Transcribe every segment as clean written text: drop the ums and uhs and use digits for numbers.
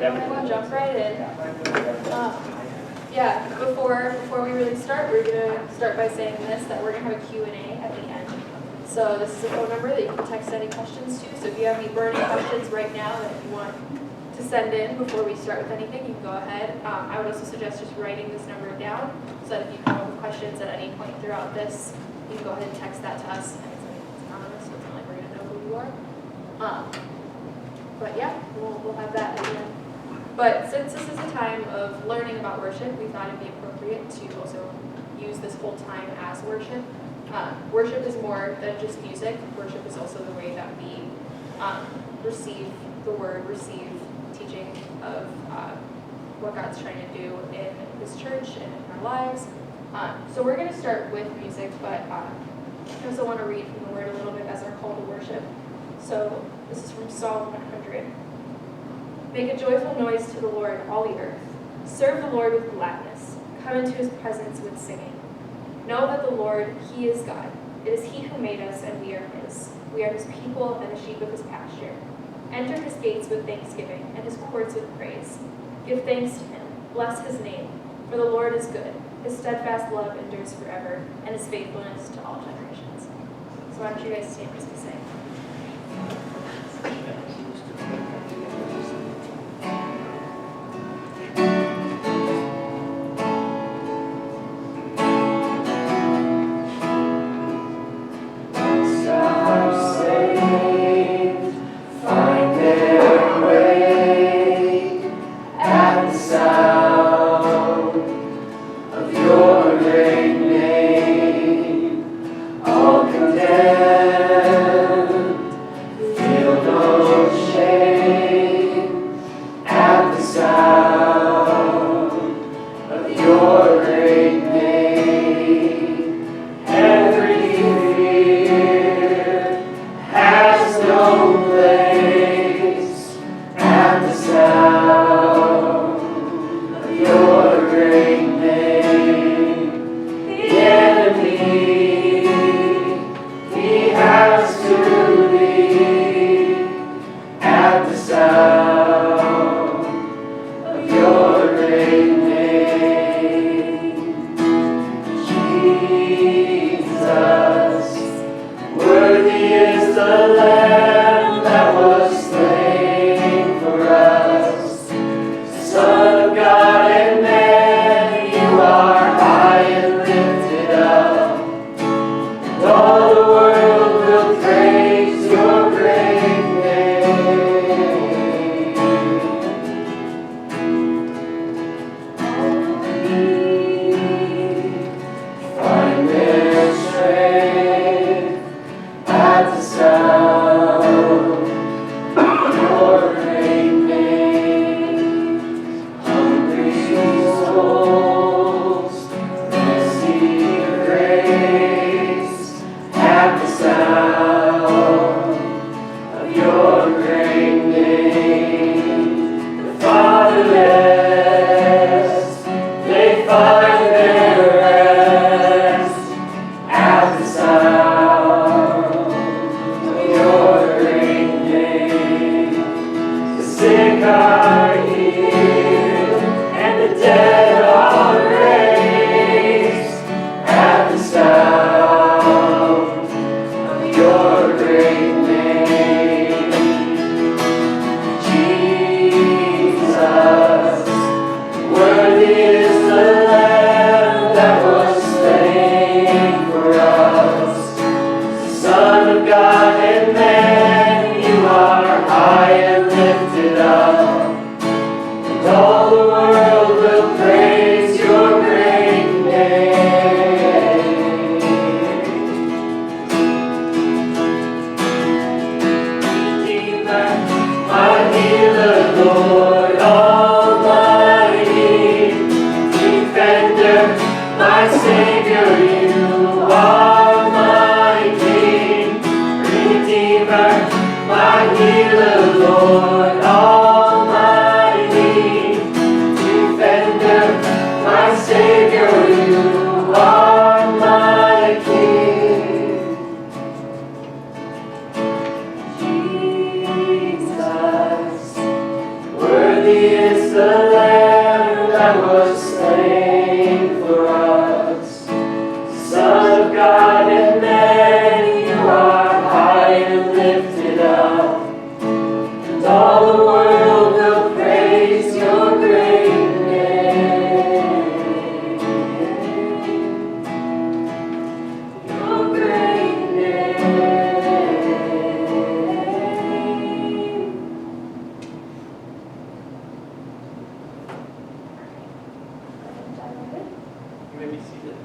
We'll jump right in. Before we really start, we're going to start by saying this, that we're going to have a Q&A at the end. So this is a phone number that you can text any questions to. So if you have any burning questions right now that you want to send in before we start with anything, you can go ahead. I would also suggest just writing this number down so that if you come up with questions at any point throughout this, you can go ahead and text that to us. And it's anonymous, so it's not like we're going to know who you are. But yeah, we'll have that at the end. But since this is a time of learning about worship, we thought it'd be appropriate to also use this whole time as worship. Worship is more than just music. Worship is also the way that we receive the word, receive teaching of what God's trying to do in His church and in our lives. So we're going to start with music, but I also want to read from the word a little bit as our call to worship. So this is from Psalm 100. Make a joyful noise to the Lord, all the earth. Serve the Lord with gladness. Come into His presence with singing. Know that the Lord, He is God. It is He who made us, and we are His. We are His people and the sheep of His pasture. Enter His gates with thanksgiving and His courts with praise. Give thanks to Him. Bless His name. For the Lord is good. His steadfast love endures forever, and His faithfulness to all generations. So why don't you guys stand as we sing? The Lamb that was slain for us. Worthy is the Lamb that was slain for us. Son of God and man, you are high and lifted up, and all the world will praise your great name. Your great name. You may be seated.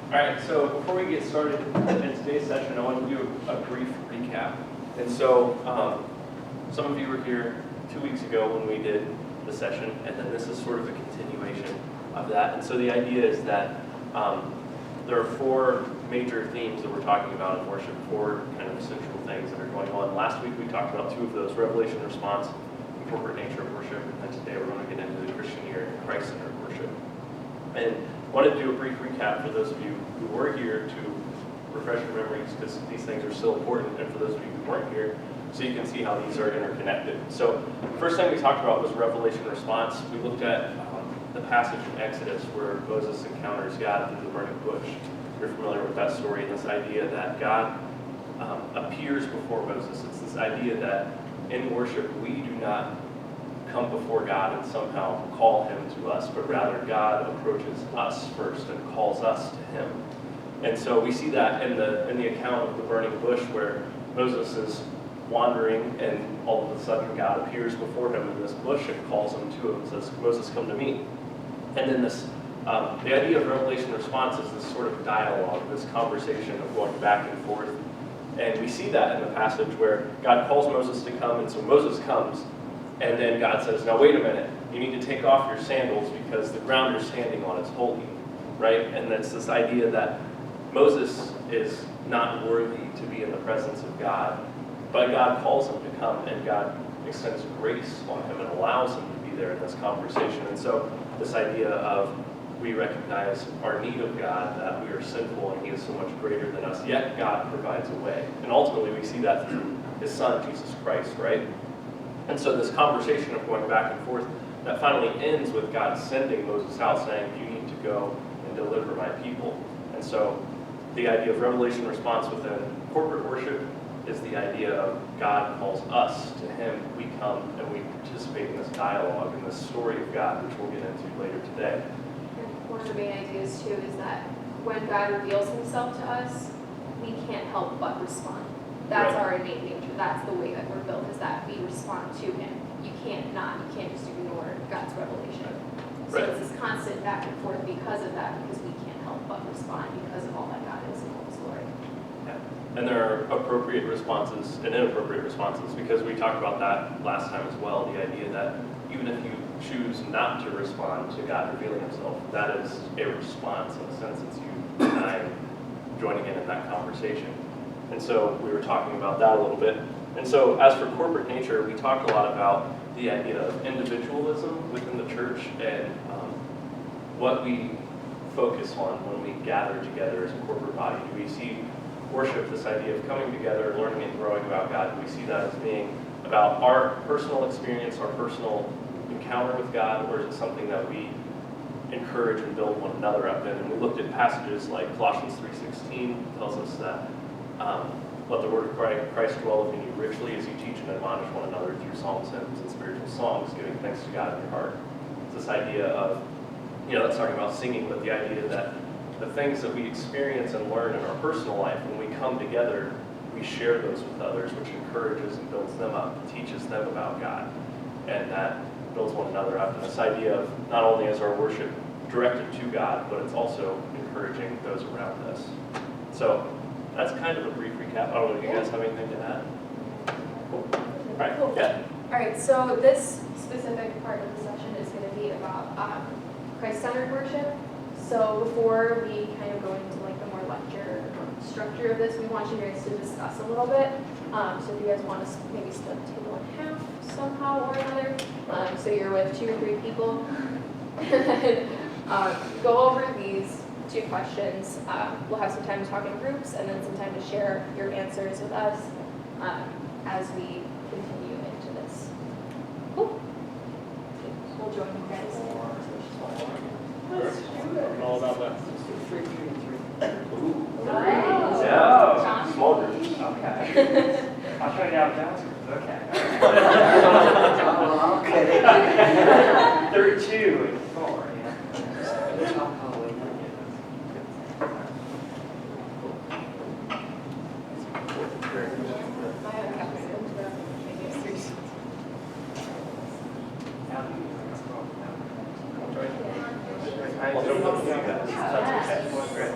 All right, so before we get started in today's session, I want to do a brief recap. And so some of you were here 2 weeks ago when we did the session, and then this is sort of a continuation of that. And so the idea is that there are 4 major themes that we're talking about in worship, 4 kind of central things that are going on. Last week we talked about 2 of those: revelation response, corporate nature of worship, and then today we're going to get into the Christian year and Christ-centered worship. And I wanted to do a brief recap for those of you who were here to refresh your memories, because these things are still important, and for those of you who weren't here, so you can see how these are interconnected. So the first thing we talked about was revelation response. We looked at the passage in Exodus where Moses encounters God through the burning bush. You're familiar with that story, and this idea that God appears before Moses. It's this idea that in worship, we do not come before God and somehow call him to us, but rather God approaches us first and calls us to him. And so we see that in the account of the burning bush, where Moses is wandering and all of a sudden God appears before him in this bush and calls him to him and says, "Moses, come to me." And then this, the idea of revelation response is this sort of dialogue, this conversation of going back and forth. And we see that in the passage where God calls Moses to come, and so Moses comes, and then God says, "Now wait a minute, you need to take off your sandals because the ground you're standing on is holy," right? And that's this idea that Moses is not worthy to be in the presence of God, but God calls him to come, and God extends grace on him and allows him to be there in this conversation. And so this idea of we recognize our need of God, that we are sinful and he is so much greater than us, yet God provides a way. And ultimately we see that through his son, Jesus Christ, right? And so this conversation of going back and forth, that finally ends with God sending Moses out saying, "You need to go and deliver my people." And so the idea of revelation response within corporate worship is the idea of God calls us to him. We come and we participate in this dialogue and this story of God, which we'll get into later today. One of the main ideas too is that when God reveals himself to us, we can't help but respond. That's Right. our innate nature. That's the way that we're built, is that we respond to him. You can't just ignore God's revelation. So Right. it's this constant back and forth because of that, because we can't help but respond because of all that God is in all his glory. And there are appropriate responses and inappropriate responses, because we talked about that last time as well, the idea that even if you choose not to respond to God revealing himself, that is a response. In a sense, it's you denying joining in that conversation. And so we were talking about that a little bit. And so as for corporate nature, we talked a lot about the idea of individualism within the church and what we focus on when we gather together as a corporate body. Do we see worship, this idea of coming together, learning and growing about God, do we see that as being about our personal experience, our personal encounter with God, or is it something that we encourage and build one another up in? And we looked at passages like Colossians 3:16 tells us that let the word of Christ dwell within you richly as you teach and admonish one another through psalms, hymns, and spiritual songs, giving thanks to God in your heart. It's this idea of, that's talking about singing, but the idea that the things that we experience and learn in our personal life, when we come together, we share those with others, which encourages and builds them up, teaches them about God, and that builds one another up. And this idea of not only is our worship directed to God, but it's also encouraging those around us. So that's kind of a brief recap. I don't know if you guys have anything to add. Cool. All right, yeah. All right, so this specific part of the session is going to be about Christ-centered worship. So before we kind of go into like the more lecture structure of this, we want you guys to discuss a little bit. So if you guys want to maybe split the table in half somehow or another, so you're with 2 or 3 people, and then go over these 2 questions. We'll have some time to talk in groups and then some time to share your answers with us. as we continue into this. Cool. We'll join you guys. All about that. Nice. Yeah, small groups. Okay. I'll try it out now. Okay. Okay. 32 and 4, yeah. I'll jump up with you guys. That's okay. Great.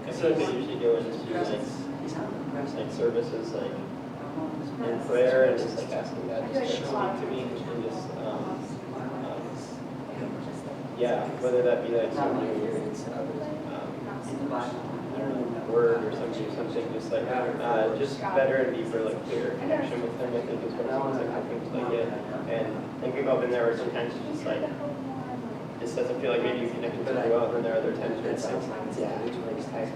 I feel like we usually go into like services like in prayer and just like asking God just to speak to me and just yeah, whether that be like some new I don't know, word or something just like just better and deeper like clearer connection with Him. I think is what sometimes I think to get. And I think we've all been there where sometimes it's just like this doesn't feel like maybe you connected really well, and then there are other times where it's like, yeah, it's really connected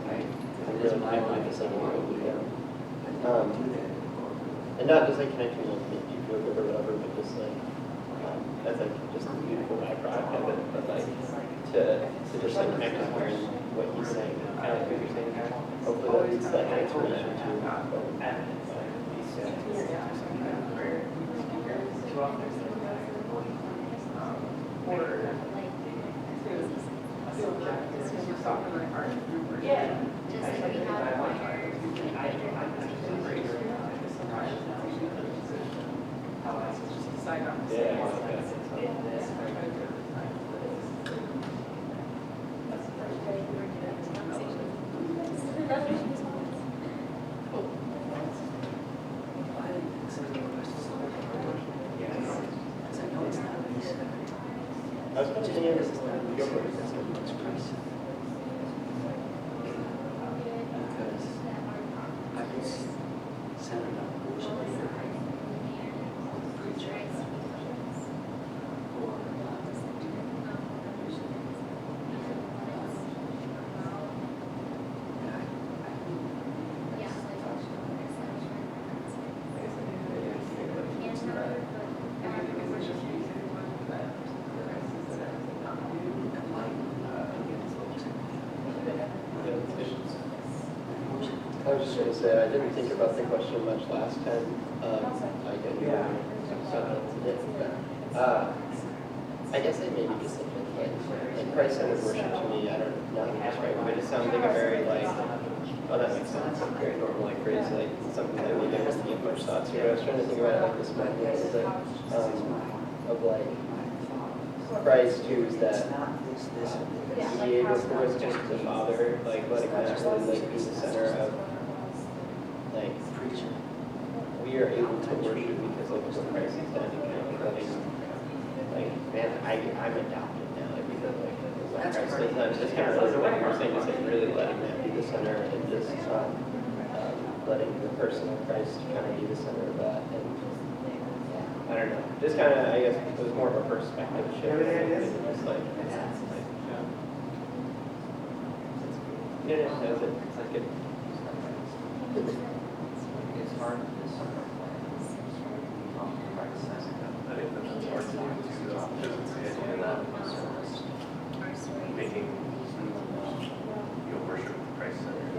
to someone. And not just like connecting with make you feel good or whatever, but just like that's like just a beautiful byproduct of it. But like to just like connect with hearing what He's saying, kind of like what you're saying. Hopefully that leads to that transformation too. Yeah. I was mentioning it as go for it. I was just going to say, I didn't think about the question much last time. I guess I maybe just think like Christ-centered worship to me, I don't know how to describe it, but it sounds like a very like, oh that makes sense, very normal like phrase, like something that maybe I wasn't giving much thought to. I was trying to think about it like this morning, is like, of like Christ who's that mediator for us just the Father, like letting that really like be the center of like we are able to worship because of what Christ has done and kind of like man, I'm adopted now, like because like what Christ has done, just kind of really what you're saying, just like really letting that be the center and just letting the person of Christ kind of be the center of that. And I don't know, just kind of I guess it was more of a perspective shift. Just like yeah, that's it. That's good. It's hard. I think that's hard to do too, though, because it's the idea that making worship Christ centered,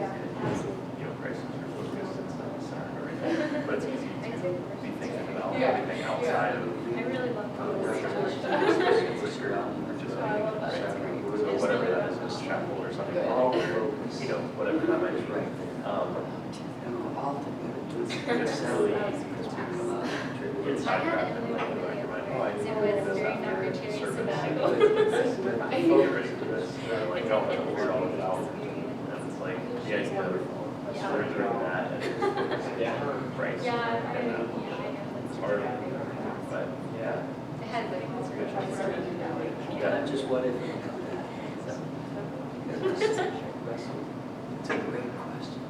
Christ is your focus, it's not the center of everything. But it's easy to be thinking about everything outside of worship, which is so whatever that is, a chapel or something, whatever that might be. It's really it's sidetracked and like in the back of my mind, oh, I need to do this after the service. Get ready for this. Like, no, I figured all of it out. And it's like the idea of surrendering that and Christ. And it's hard. But yeah. Yeah, just what if It's a great question.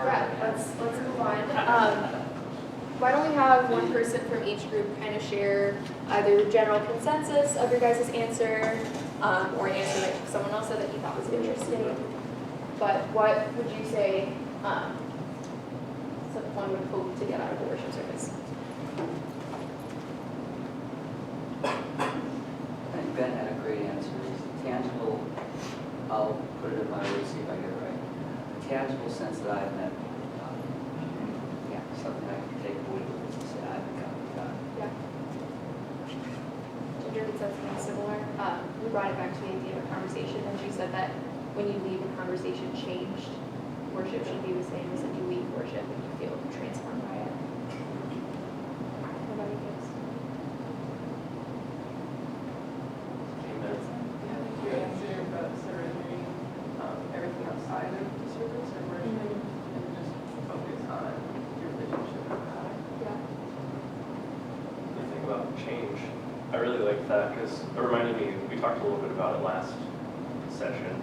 Yeah, let's move on. Why don't we have one person from each group kind of share either the general consensus of your guys' answer, or an answer that someone else said that you thought was interesting. But what would you say someone would hope to get out of the worship service? I think Ben had a great answer. It's tangible, I'll put it in my words, see if I get it right. A tangible sense that I've met God. Yeah. Something I can take away with this and say, I've encountered God. Yeah. Ginger had said something similar. We brought it back to the idea of a conversation, and she said that when you leave a conversation changed, worship should be the same as if you leave worship and you feel transformed by it. What about you guys? Amen. Answer about surrendering everything outside of the service or worship and just focus on your relationship with God. Yeah. When I think about change, I really like that because it reminded me, we talked a little bit about it last session.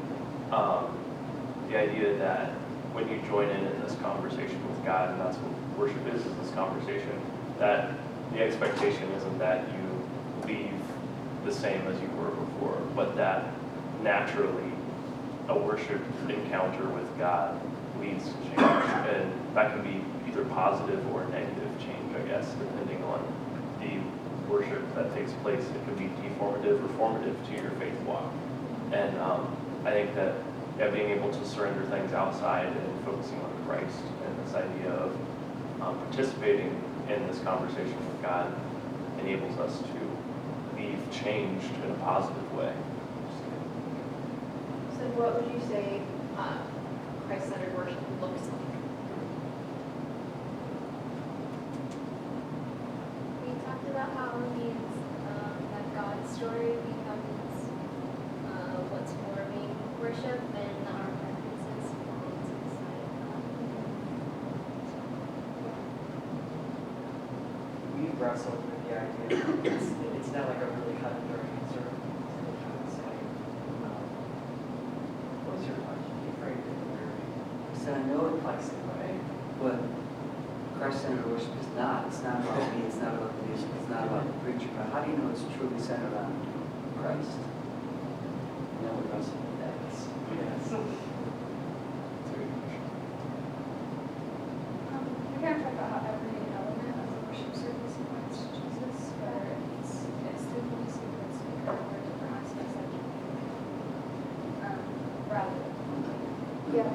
The idea that when you join in this conversation with God, and that's what worship is this conversation, that the expectation isn't that you leave the same as you were before, but that naturally a worship encounter with God leads to change. And that can be either positive or negative change, I guess, depending on the worship that takes place. It could be deformative or formative to your faith walk. And I think that being able to surrender things outside and focusing on Christ and this idea of participating in this conversation with God enables us to leave changed in a positive way. So what would you say Christ-centered worship looks like? We talked about how it means that God's story becomes what's forming worship and our preferences fall inside of God. We wrestled with the idea that it's not like a really cut and dry answer. What was your question? You framed it very. So I know it Right? what Christ-centered worship is not. It's not about me, it's not about the music, it's not about the preacher, but how do you know it's truly centered on Christ? You know, we wrestle with that. Yes. We kind of talked about how every element of the worship service points to Jesus, whether it's through the Holy Spirit speaker or different aspects of it, rather than Yeah.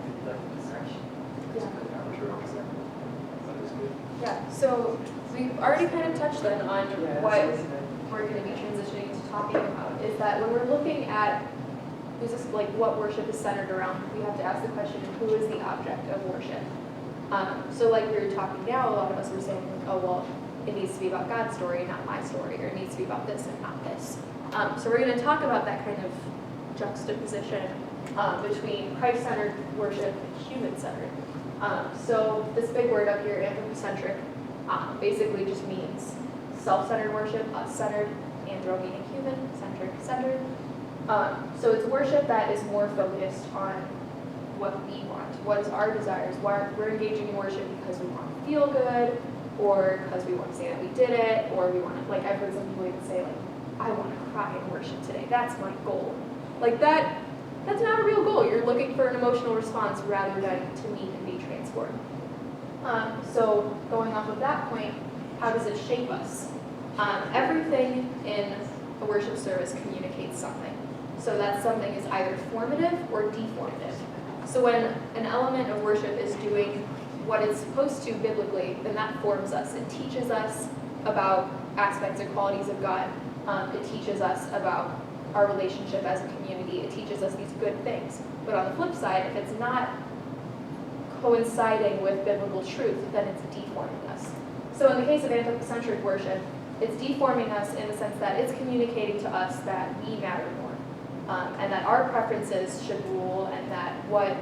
Yeah, so we've already kind of touched then on what we're going to be transitioning to talking about, is that when we're looking at who's this, like what worship is centered around, we have to ask the question, who is the object of worship? So like we were talking now, a lot of us were saying, oh, well, it needs to be about God's story, not my story, or it needs to be about this and not this. So we're going to talk about that kind of juxtaposition between Christ-centered worship and human-centered. So this big word up here, anthropocentric, basically just means self-centered worship, us-centered, anthro meaning human, centric, centered. So it's worship that is more focused on what we want, what is our desires. We're engaging in worship because we want to feel good, or because we want to say that we did it, or we want to, like I've heard some people even say, like, I want to cry in worship today. That's my goal. Like that's not a real goal. You're looking for an emotional response rather than to meet and be transformed. So going off of that point, how does it shape us? Everything in a worship service communicates something. So that something is either formative or deformative. So when an element of worship is doing what it's supposed to biblically, then that forms us. It teaches us about aspects and qualities of God. It teaches us about our relationship as a community. It teaches us these good things. But on the flip side, if it's not coinciding with biblical truth, then it's deforming us. So in the case of anthropocentric worship, it's deforming us in the sense that it's communicating to us that we matter more, and that our preferences should rule, and that what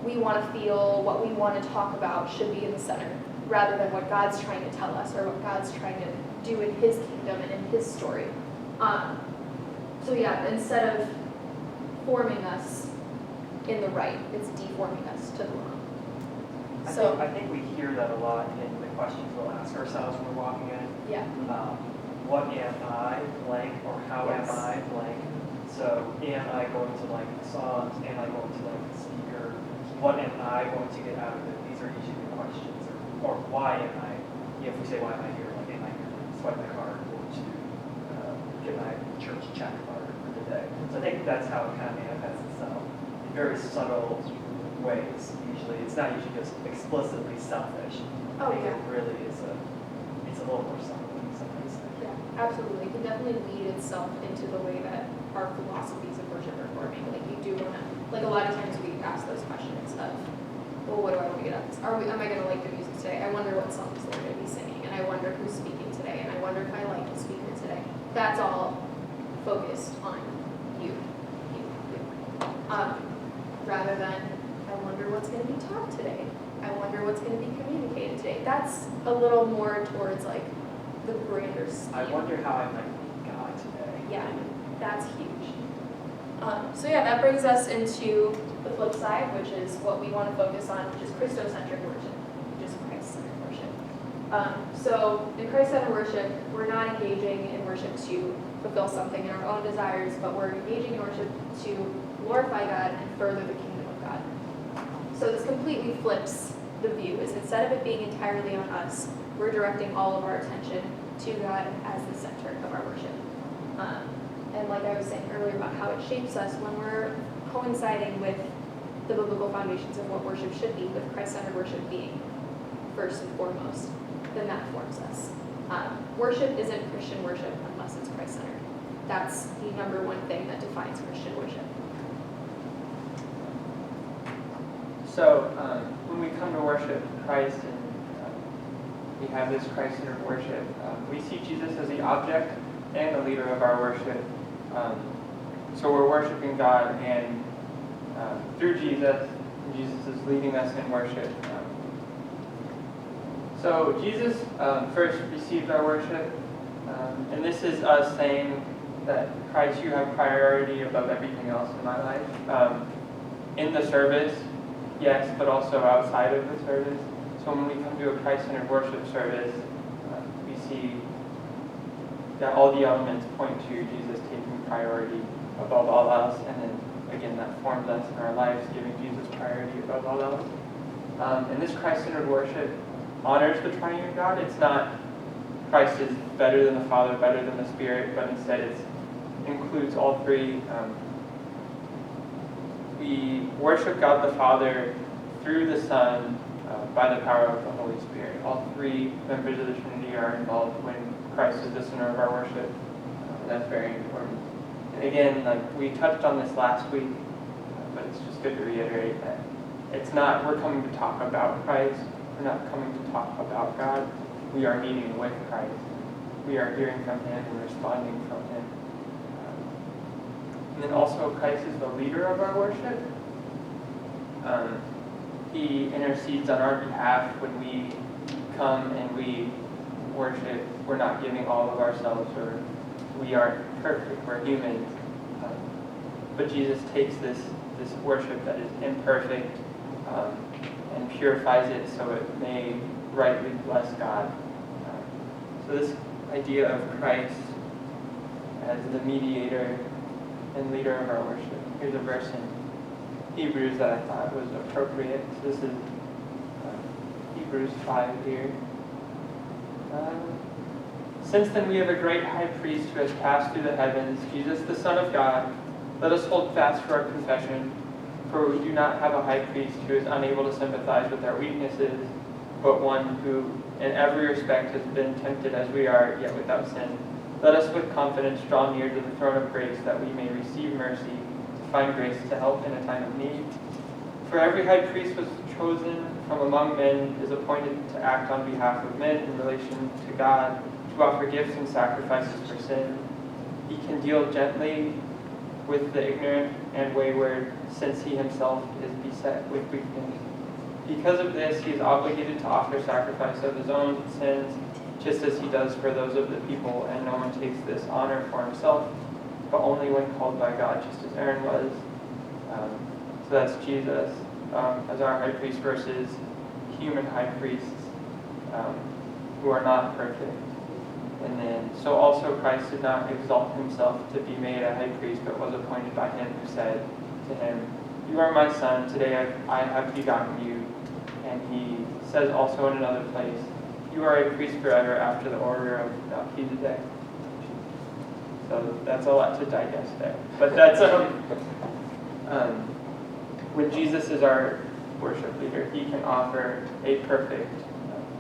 we want to feel, what we want to talk about should be in the center, rather than what God's trying to tell us or what God's trying to do in His kingdom and in His story. So yeah, instead of forming us in the right, it's deforming us to the wrong. So I think we hear that a lot in the questions we'll ask ourselves when we're walking in. yeah, What am I blank, or how Yes. am I blank? So am I going to like songs? Am I going to like the speaker? What am I going to get out of it? These are usually the questions. Or why am I? If we say why am I here, like am I here to swipe my card or to get my church check card for the day? So I think that's how it kind of manifests itself in very subtle ways. Usually, it's not usually just explicitly selfish. Oh, I think yeah. it really is it's a little more subtle than sometimes. yeah, absolutely. It can definitely lead itself into the way that our philosophies of worship are forming. Like you do want to, like a lot of times we ask those questions of, well, what do I want to get out of this? Am I going to like the music today? I wonder what songs they're going to be singing, and I wonder who's speaking today, and I wonder if I like the speaker today. That's all focused on you. Rather than, I wonder what's going to be taught today. I wonder what's going to be communicated today. That's a little more towards like the grander scheme. I wonder how I might meet God today. Yeah, that's huge. So yeah, that brings us into the flip side, which is what we want to focus on, which is Christocentric worship, which is Christ-centered worship. So in Christ-centered worship, we're not engaging in worship to fulfill something in our own desires, but we're engaging in worship to glorify God and further the kingdom of God. So this completely flips the view, is instead of it being entirely on us, we're directing all of our attention to God as the center of our worship. And like I was saying earlier about how it shapes us when we're coinciding with the biblical foundations of what worship should be, with Christ-centered worship being first and foremost, then that forms us. Worship isn't Christian worship unless it's Christ-centered. That's the number one thing that defines Christian worship. So when we come to worship Christ and we have this Christ-centered worship, we see Jesus as the object and the leader of our worship. So we're worshiping God, and through Jesus, Jesus is leading us in worship. So Jesus first received our worship, and this is us saying that Christ, you have priority above everything else in my life. In the service, yes, but also outside of the service. So when we come to a Christ-centered worship service, we see that all the elements point to Jesus taking priority above all else, and then again that forms us in our lives, giving Jesus priority above all else. And this Christ-centered worship honors the triune God. It's not Christ is better than the Father, better than the Spirit, but instead it includes all three. We worship God the Father through the Son by the power of the Holy Spirit. All three members of the Trinity are involved when Christ is the center of our worship. That's very important. And again, like we touched on this last week, but it's just good to reiterate that it's not we're coming to talk about Christ. We're not coming to talk about God. We are meeting with Christ. We are hearing from Him and responding from Him. And then also Christ is the leader of our worship. He intercedes on our behalf when we come and we worship. We're not giving all of ourselves, or we aren't perfect, we're human. But Jesus takes this worship that is imperfect and purifies it so it may rightly bless God. So this idea of Christ as the mediator and leader of our worship. Here's a verse in Hebrews that I thought was appropriate. So this is Hebrews 5 here. Since then we have a great high priest who has passed through the heavens, Jesus the Son of God. Let us hold fast to our confession, for we do not have a high priest who is unable to sympathize with our weaknesses, but one who in every respect has been tempted as we are, yet without sin. Let us with confidence draw near to the throne of grace, that we may receive mercy, to find grace to help in a time of need. For every high priest was chosen from among men, is appointed to act on behalf of men in relation to God, to offer gifts and sacrifices for sin. He can deal gently with the ignorant and wayward, since he himself is beset with weakness. Because of this, he is obligated to offer sacrifice of his own sins, just as he does for those of the people, and no one takes this honor for himself, but only when called by God, just as Aaron was. So that's Jesus as our high priest versus human high priests who are not perfect. And then, so also Christ did not exalt himself to be made a high priest, but was appointed by him who said to him, "You are my son, today I have begotten you." And he says also in another place, "You are a priest forever after the order of Melchizedek." So that's a lot to digest there. But that's, when Jesus is our worship leader, he can offer a perfect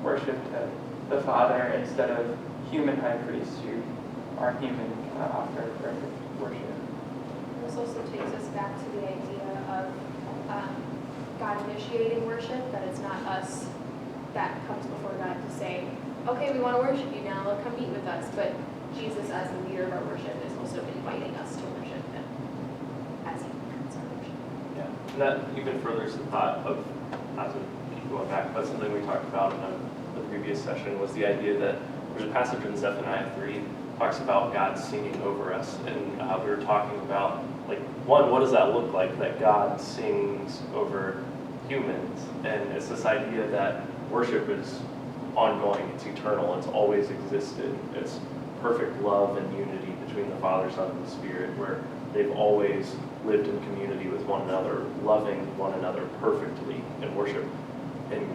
worship to the Father instead of human high priests who are human cannot offer perfect worship. This also takes us back to the idea of God initiating worship, that it's not us that comes before God to say, okay, we want to worship you now, come meet with us. But Jesus, as the leader of our worship, is also inviting us to worship him as he leads our worship. Yeah, and that even furthers the thought of, not to keep going back, but something we talked about in the previous session was the idea that there's a passage in Zephaniah 3 talks about God singing over us, and we were talking about, like, one, what does that look like, that God sings over humans? And it's this idea that worship is ongoing, it's eternal, it's always existed, it's perfect love and unity between the Father, Son, and the Spirit, where they've always lived in community with one another, loving one another perfectly in worship. And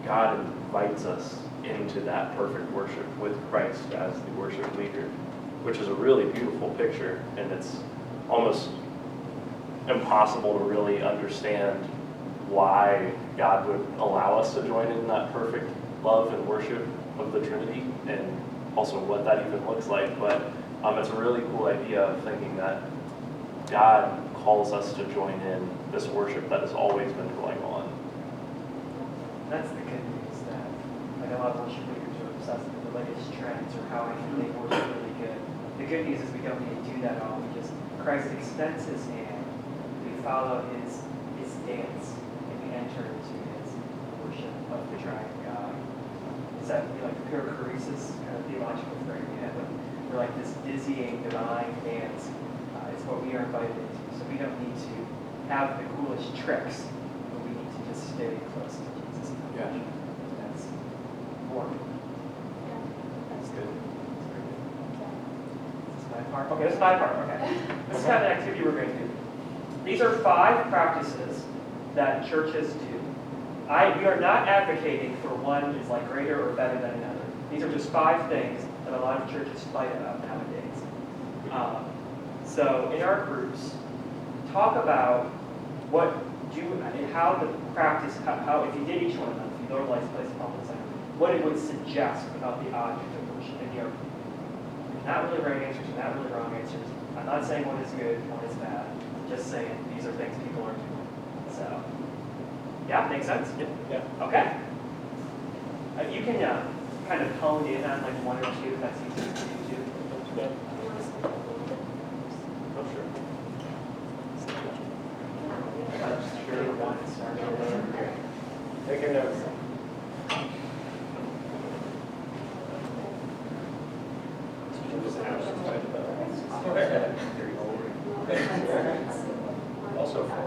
God invites us into that perfect worship with Christ as the worship leader, which is a really beautiful picture, and it's almost impossible to really understand why God would allow us to join in that perfect love and worship of the Trinity, and also what that even looks like. But it's a really cool idea of thinking that God calls us to join in this worship that has always been going on. That's the good news, that like a lot of worship leaders are obsessed with the latest trends or how I can make worship really good. The good news is we don't need to do that all. We just, Christ extends his hand, we follow his dance, and we enter into his worship of the triune God. Is that like perichoresis, kind of theological frame we have? We're like this dizzying divine dance. It's what we are invited into. So we don't need to have the coolest tricks, but we need to just stay close to Jesus. Yeah. That's important. That's good. This is my part. Okay, this is my part. Okay. This is kind of an activity we're going to do. These are 5 practices that churches do. We are not advocating for one is like greater or better than another. These are just 5 things that a lot of churches fight about nowadays. So in our groups, talk about how the practice, how if you did each one of them, if you normalized place upon the center, what it would suggest about the object of worship in your group. Not really right answers, not really wrong answers. I'm not saying one is good, one is bad. I'm just saying these are things people are doing. So, yeah, makes sense? Yeah. Okay. You can kind of hone in on like 1 or 2 if that's easy for you to do. Yeah. Oh, sure. Sure, one and start over. Take your notes. Also for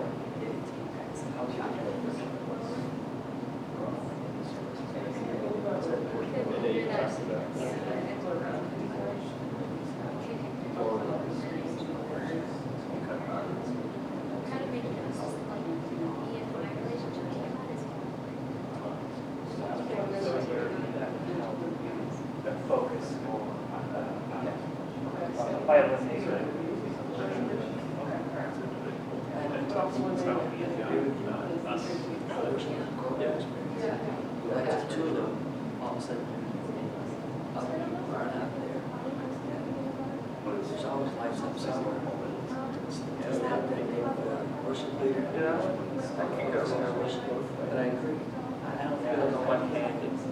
Kind of making us like me and my relationship to God is That focus more on by eliminating. Okay. Like the 2 of them, all of a sudden, other people aren't out there. There's always lights up somewhere. It's not that they worship leader. I can't go somewhere worship, but I agree. I don't feel On the like one hand, it's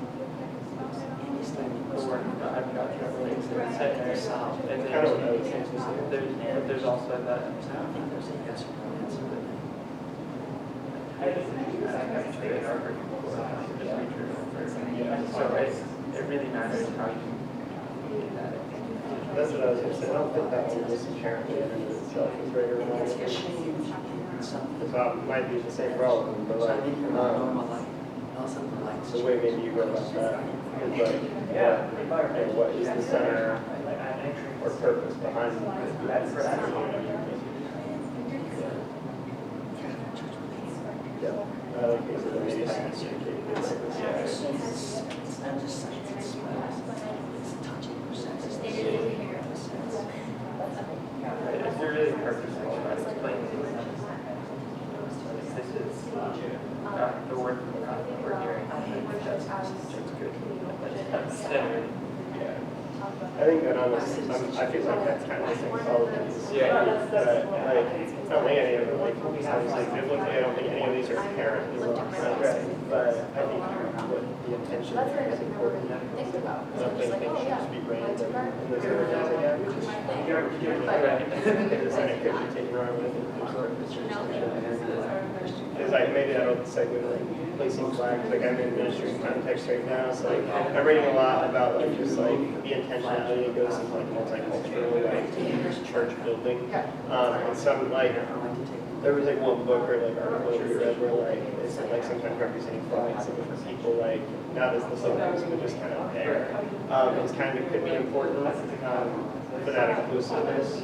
anything you the word of God, God things that are set there solid. and then there's also that. So I don't think there's a yes or no answer, but So it really matters how you do that. That's what I was gonna say, I don't think that one was inherently in and of itself is right or wrong. It's a shame. Something. So it might be the same problem, but So I like, need to normal life. Know something like. the way maybe you go about that is like, what is the center or purpose behind that? Yeah, I like these are maybe It's not just sight, it's smells, it's touching, senses. If you're really purposeful about explaining this is the word we're hearing, that's good. That's centered. I think that honestly, I feel like that's kind of the same with all of these. Yeah. But like, I don't think any of them, like, obviously biblically, I don't think any of these are inherently wrong. Right. But I think what the intention is important. I don't think things should just be random. And there's other things like, yeah, we just, and it could be taken wrong with it. Because like maybe that'll segue to like placing flags. Like I'm in ministry context right now, so like I'm reading a lot about like just like the intentionality that goes into like multicultural like church building. And some like there was like one book or like article we read where like it's like sometimes representing flags of different people like not as the symbols but just kind of there. It's kind of could be important for that inclusiveness.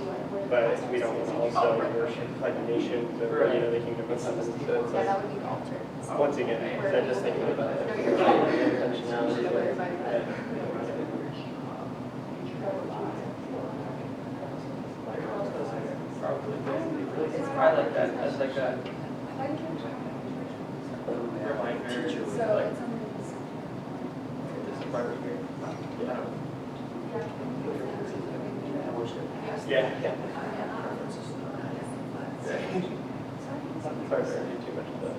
But we don't want to also worship like a nation, the kingdom of heaven. So it's like, that would be the altar. once again, I'm just thinking about it. Intentionality. It's probably like that, as like a reminder, like, this is part of your, Yeah. Sorry to do too much of that.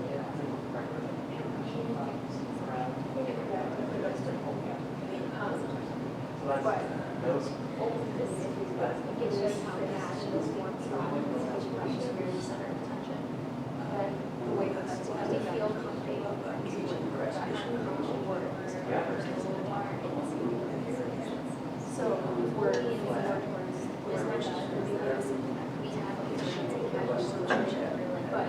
It's just how bad it is one spot, it's very center of attention. But the way that that's we feel comfortable so we're leaning more towards this mission because we have opinions and casual but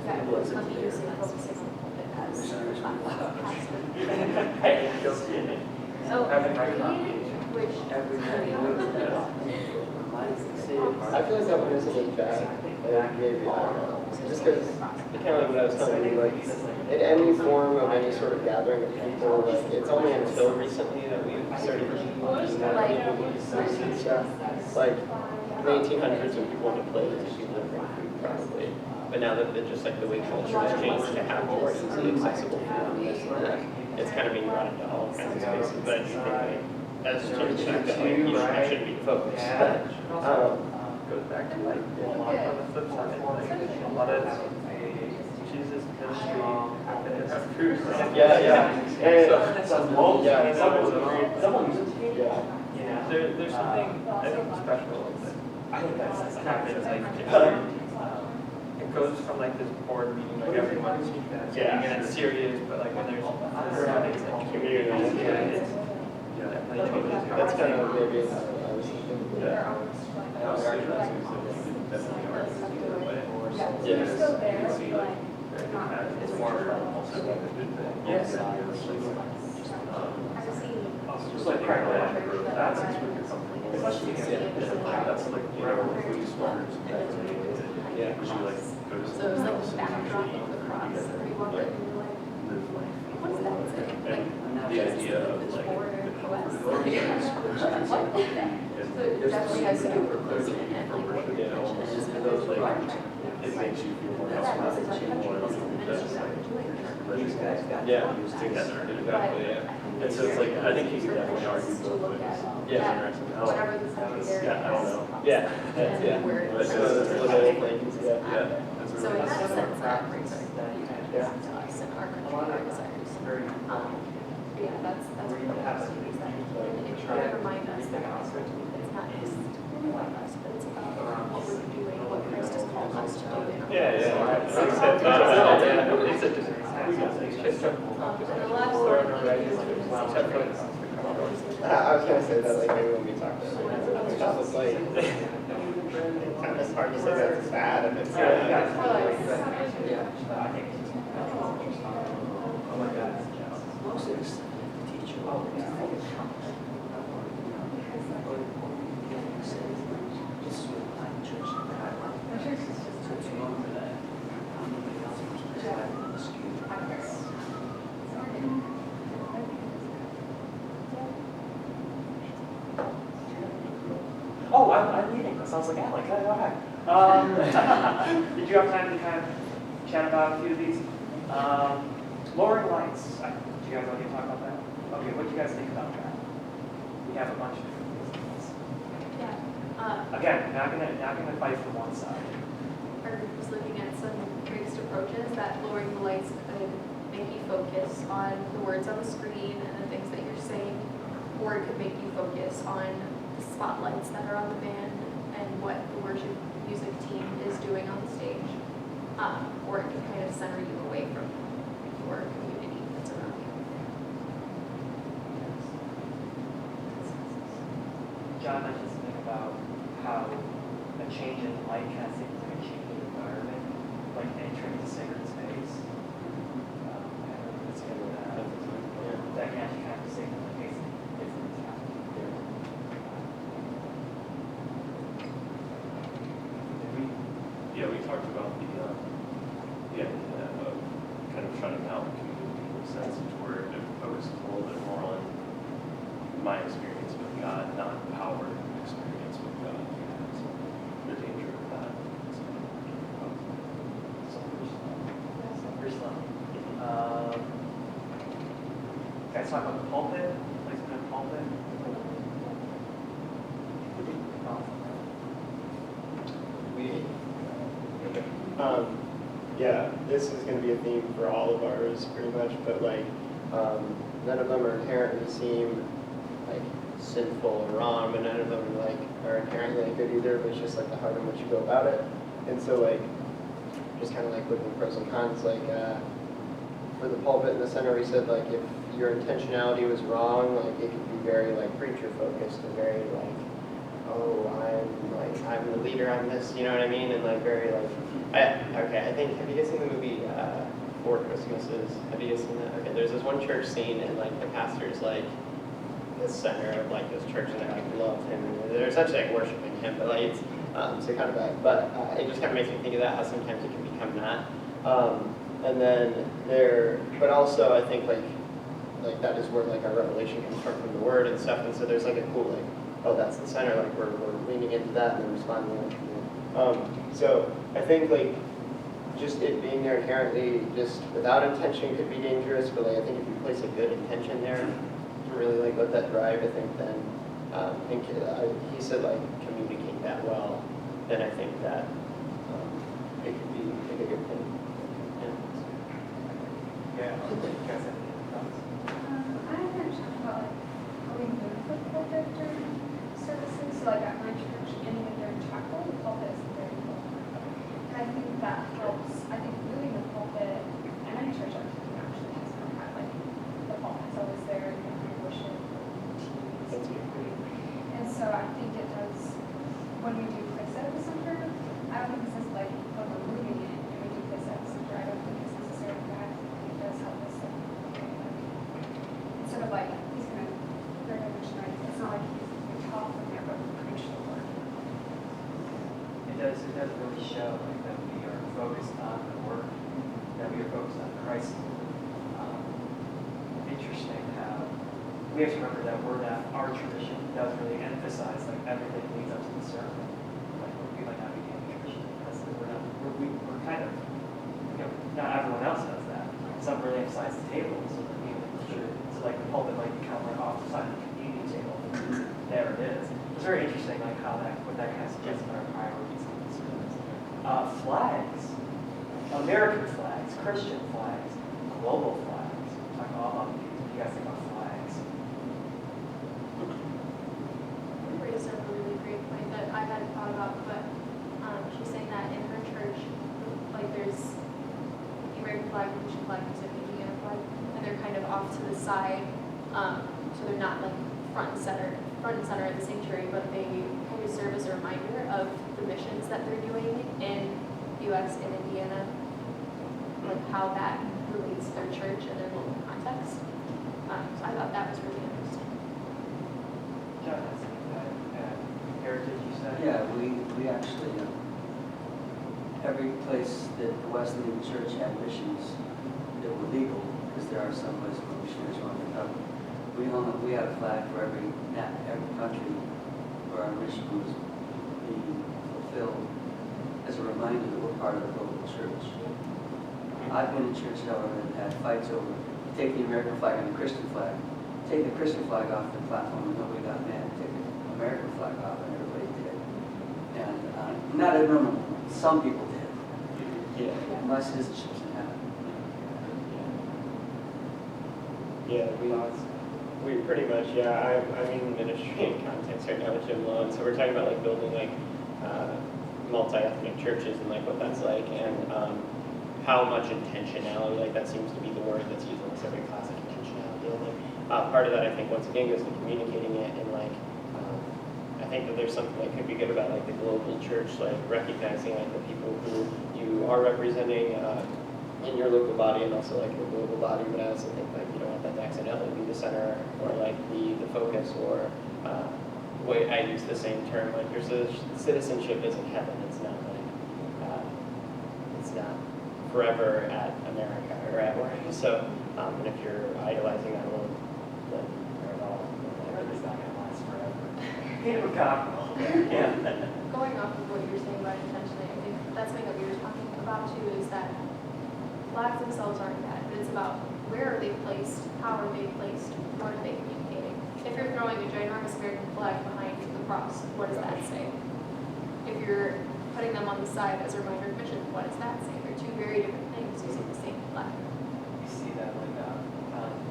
that was let me use it focusing on the pulpit as so which I feel like that one isn't as bad. Like maybe, I don't know. Just because, kind of like what I was telling you, like, in any form of any sort of gathering of people, like, it's only until recently that we've started using and stuff. Like, in the 1800s when people wanted to play with people and bring food, probably. But now that just like the way culture has changed to have more easily accessible food and this and that, it's kind of being brought into all kinds of spaces. But I do think like, that's just the fact that like, that shouldn't be the focus. Goes back to like a lot on the flip side, like a lot of Jesus ministry happened in fruit. Yeah. There's something I think special that I think that's happens like it goes from like this board meeting like everyone's and it's serious, but like when there's surroundings and community, it's definitely changes. That's kind of maybe how I was thinking. It's more just like crack that's like wherever we sweaters. Yeah. So it was like the backdrop of the cross. What does that say? Like, The idea of like so it definitely has to do with closing and like what your intention is for those it makes you feel more Yeah. together. Exactly, yeah. And so it's like, I think you could definitely argue both ways. Yeah. Whatever the subject area is. Yeah, I don't know. Yeah. And Yeah. where it That's goes. little things. Yeah. Yeah. So in that sense, that brings our to us and our country, our desires. Yeah, that's really what it is that it try to remind us that it's not just about us, but it's about what we're doing, what Christ has called us to do. Yeah. And the last one I was gonna say that like maybe when we talk about I'm just like, that's bad and it's, Yeah, you guys. Yeah. I think it's just. Oh my God. Most of this teacher. Oh, yeah. This is what my church guideline. So if you remember that, nobody else was prescribed in the school. Oh, I'm leaving. That sounds like Alec. Go ahead. Did you have time to kind of chat about a few of these? Lowering lights. Do you guys want to talk about that? Okay, what do you guys think about that? We have a bunch of different things. Yeah. Again, not gonna fight for one side. Our group was looking at some mixed approaches that lowering the lights could make you focus on the words on the screen and the things that you're saying, or it could make you focus on the spotlights that are on the band and what the worship music team is doing on the stage. Or it could kind of center you away from your community that's around you. John mentioned something about how a change in light kind of seems like a change in environment, like entering a sacred space. I don't know if it's good with that. That can actually kind of signal the case difference happening. We talked about the idea of kind of shutting out the community in a sense to where it focuses a little bit more on my experience with God, not our experience with God. So the danger of that. Guys talk about the pulpit, placement of the pulpit. Yeah, this is going to be a theme for all of ours pretty much, but like none of them are inherently seem like sinful or wrong, but none of them like are inherently like, good either, but it's just like the heart in which you go about it. And so like just kind of like looking at pros and cons, like for the pulpit in the center, we said like if your intentionality was wrong, like it could be very like preacher focused and very like, oh, I'm the leader on this, you know what I mean? And like very like, I think, have you guys seen the movie Four Christmases? Have you guys seen that? Okay, there's this one church scene and like the pastor's like the center of like this church and they like love him and they're essentially like worshiping him, but like it's so kind of bad. But it just kind of makes me think of that, how sometimes it can become that. And then but also I think like that is where like our revelation comes from the word and stuff. And so there's like a cool like, oh, that's the center, like we're leaning into that and then responding to it. So I think like just it being there inherently just without intention could be dangerous, but like I think if you place a good intention there to really like let that drive, I think then he said like communicate that well, then I think that it could be like a good thing. Yeah. You guys have any thoughts? I had talked about like how we move the pulpit during services. So like at my church, getting in during chapel, the pulpit is very important. And I think that helps. I think moving the pulpit, and any church actually has not had like the pulpit's always there, you know, your worship teams. And so I think it does, when we do place it at the center, I don't think this is like when we're moving it and we do place it at the center, I don't think it's necessarily bad. It does help us instead of like he's gonna very much like it's not like he's taught from there, but preach the word. It does really show like that we are focused on the work, that we are focused on Christ. Interesting how we have to remember that our tradition does really emphasize like everything leads up to the sermon. Like we might not be a tradition because we're kind of, you know, not everyone else does that. Some really emphasize the table, so that so like the pulpit might be kind of like off the side of the communion table. There it is. It's very interesting like how what that kind of suggests about our priorities in this service. Flags, American flags, Christian flags, global flags. Talk all about you guys think about flags. You raised a really great point that I hadn't thought about, but she's saying that in her church, like there's the American flag, the Christian flag, and the Indiana flag, and they're kind of off to the side, so they're not like front and center at the sanctuary, but they kind of serve as a reminder of the mission missions that they're doing in US and Indiana, like how that relates to their church and their local context. So I thought that was really interesting. John, that's that heritage you said? Yeah, we actually, every place that the Wesleyan Church had missions that were legal, because there are some places where missionaries want to come. We had a flag for every country where our mission was being fulfilled as a reminder that we're part of the local church. I've been in church, however, that had fights over, take the American flag and the Christian flag. Take the Christian flag off the platform and nobody got mad. Take the American flag off and everybody did. And not everyone, some people did. Yeah, my citizenship's in heaven. Yeah, we pretty much, I'm in ministry in context right now with Jim Lowe, so we're talking about like building like multi-ethnic churches and like what that's like, and how much intentionality, like that seems to be the word that's used in this every class, like intentionality. And like part of that I think once again goes to communicating it, and like I think that there's something that could be good about like the global church, like recognizing like the people who you are representing in your local body and also like your global body, but I also think like you don't want that to accidentally be the center or like the focus, or wait, I use the same term, like your citizenship isn't heaven, it's not like it's not forever at America or at where. So and if you're idolizing that alone, then you're at all. It's not going to last forever. Kingdom of God will. Yeah. Going off of what you were saying about intentionally, I think that's something that we were talking about too, is that flags themselves aren't bad, but it's about where are they placed, how are they placed, what are they communicating. If you're throwing a ginormous American flag behind the cross, what does that say? If you're putting them on the side as a reminder of mission, what does that say? They're two very different things using the same flag. You see that like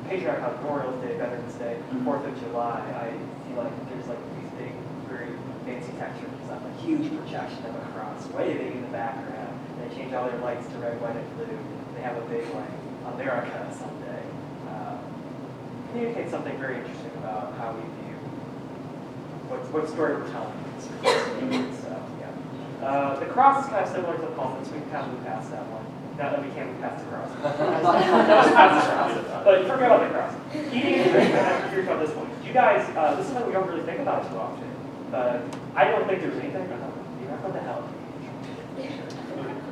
Patriarch Memorial Day, Veterans Day, 4th of July, I see like there's like these big, very fancy textures on a huge projection of a cross, way big in the background. And they change all their lights to red, white, and blue. They have a big like America someday. Communicate something very interesting about how we view what story we're telling. So yeah, the cross is kind of similar to the pulpits. We can kind of move past that one. Now that we can't move past the cross. That was past the cross. But forget about the cross. Eating and drinking. I'm curious about this one. You guys, this is something we don't really think about too often. I don't think there's anything. What the hell?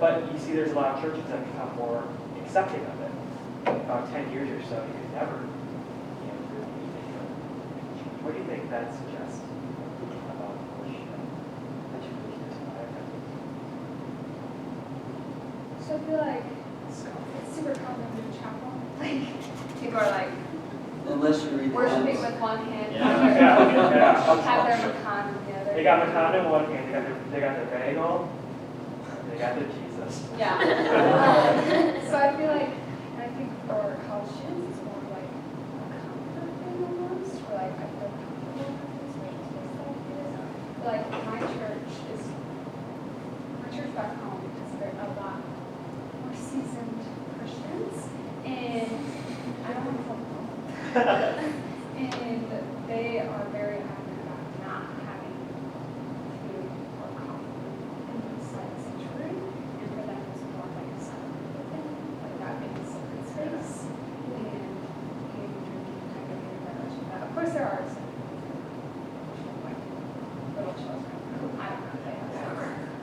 But you see, there's a lot of churches that become more accepting of it. About 10 years or so, you could never, really eat it. What do you think that suggests about So I feel like it's super common in chapel. Like people are like Unless you read the worshiping hymns. with one hand, Yeah. have their macan with the other. They got macan in one hand, they got their bagel, they got their Jesus. Yeah. So I feel like, and I think for Colossians, it's more like a comfort thing almost, or like I feel comfortable with this, or just this like my church back home has a lot more seasoned Christians, and I don't want to call them and they are very adamant about not having food or coffee in the side sanctuary, and for them it's more like a separate thing, like that being a sacred space, and eating and drinking kind of very much of that. Of course there are some like little children, I don't know,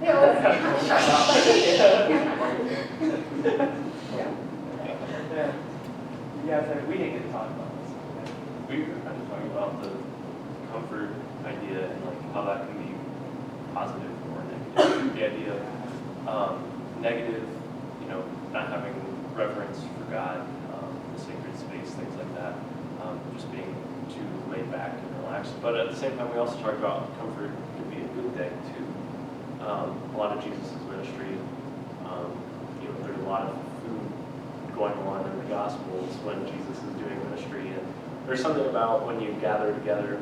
they always We didn't get to talk about this. We were kind of talking about the comfort idea and like how that can be positive or negative. The idea of negative, not having reverence for God, the sacred space, things like that, just being too laid back and relaxed. But at the same time, we also talked about comfort could be a good thing too. A lot of Jesus' ministry, there's a lot of food going on in the Gospels when Jesus is doing ministry, and there's something about when you gather together,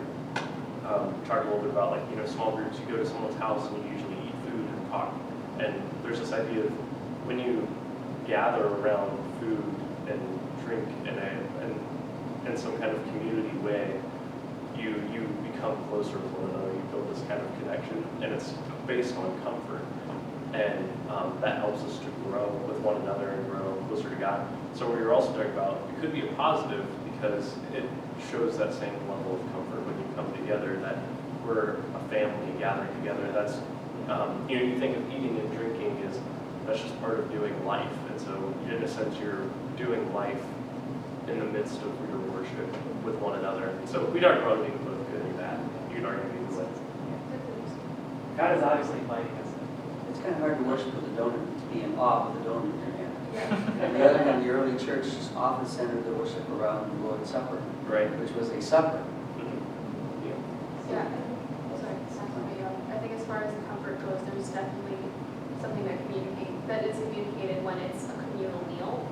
talk a little bit about small groups, you go to someone's house and you usually eat food and talk, and there's this idea of when you gather around food and drink in some kind of community way, you become closer with one another, you build this kind of connection. connection, and it's based on comfort. And that helps us to grow with one another and grow closer to God. So what you're also talking about, it could be a positive because it shows that same level of comfort when you come together, that we're a family gathering together. That's, you think of eating and drinking that's just part of doing life. And so in a sense, you're doing life in the midst of your worship with one another. And so we talk about being both good and bad. You can argue either way. God is obviously inviting us. It's kind of hard to worship with a donut, to be in awe with a donut in your hand. On the other hand, the early church often centered their worship around the Lord's Supper, Right. which was a supper. Yeah, sorry, I think as far as the comfort goes, there's definitely something that is communicated when it's a communal meal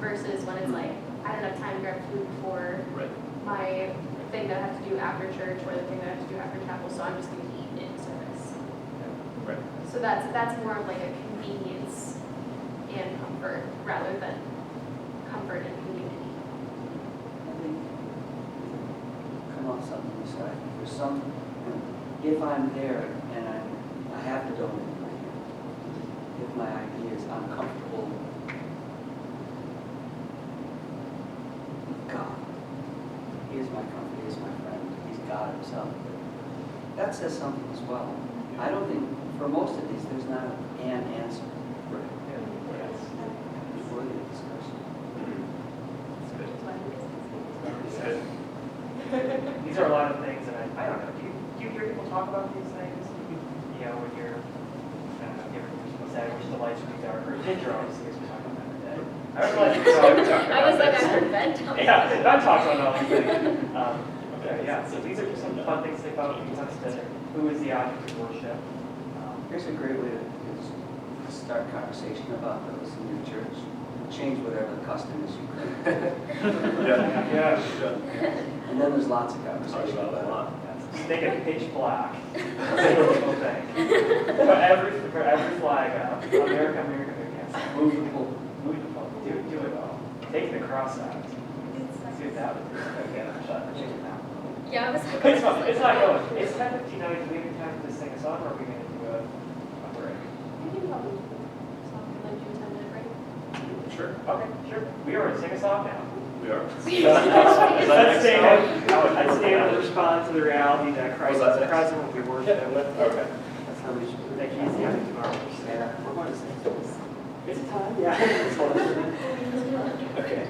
versus when it's like, I don't have time to grab food before Right. my thing that I have to do after church or the thing that I have to do after chapel, so I'm just going to eat in service. Right. So that's more of like a convenience and comfort rather than comfort and community. I think come off something you said. There's some, if I'm there and I have the donut in my hand, if my idea is I'm comfortable with God, He is my comfort, He is my friend, He's God Himself. That says something as well. I don't think, for most of these, there's not an answer. It's worthy of discussion. These are a lot of things, and I don't know. Do you hear people talk about these things? You know, when you're, I don't know, giving people say, I wish the lights would be darker. Ginger obviously is talking about that today. I realize I was like, I heard Ben tell me. Yeah, Ben talks on all these things. Okay, yeah, so these are just some fun things to think about when it comes to who is the object of worship. Here's a great way to start conversation about those in your church. Change whatever the custom is you create. Yeah. And then there's lots of Talk conversation about that a about lot. Just make it pitch black. Single thing. For every flag up. America, America, America. Move the pole. Move the pole. Do it all. Take the cross out. See what that would do. Okay, I'm shut. Yeah, I was like, It's not going. It's 10:59. Do we have time to sing a song, or are we going to do a break? we can probably like do a 10-minute break. Sure. Okay, sure. We are going to sing a song now. We are. Let's stand and respond to the reality that Christ Was is that present when we worship. Okay. That's how we should do That it. He's the object of our worship. Yeah, we're going to sing. It's time. Yeah. Okay.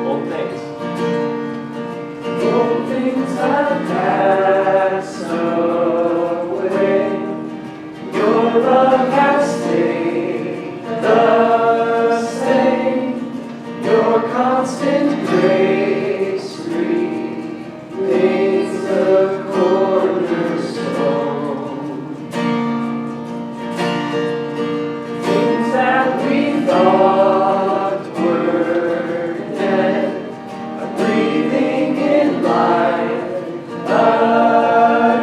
Old things. Old things have passed away. Your love has stayed the same. Your constant grace remains the cornerstone. Things that we thought were dead are breathing in life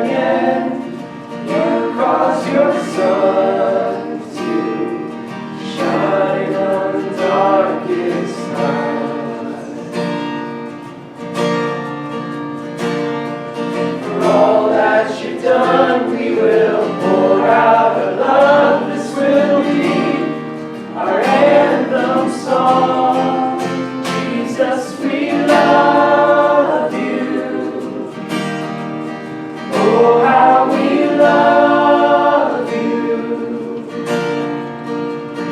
again. You cause your sun to shine on darkest nights. For all that you've done, we will pour out our love. This will be our anthem song. Jesus, we love you. Oh, how we love you.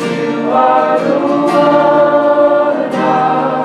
You are the one I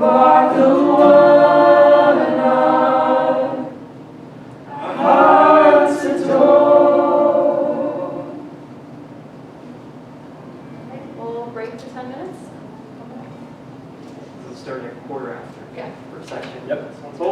You are the one our hearts adore. We'll break for 10 minutes. So starting a quarter after. Yeah. For a section. Yep. Sounds cool.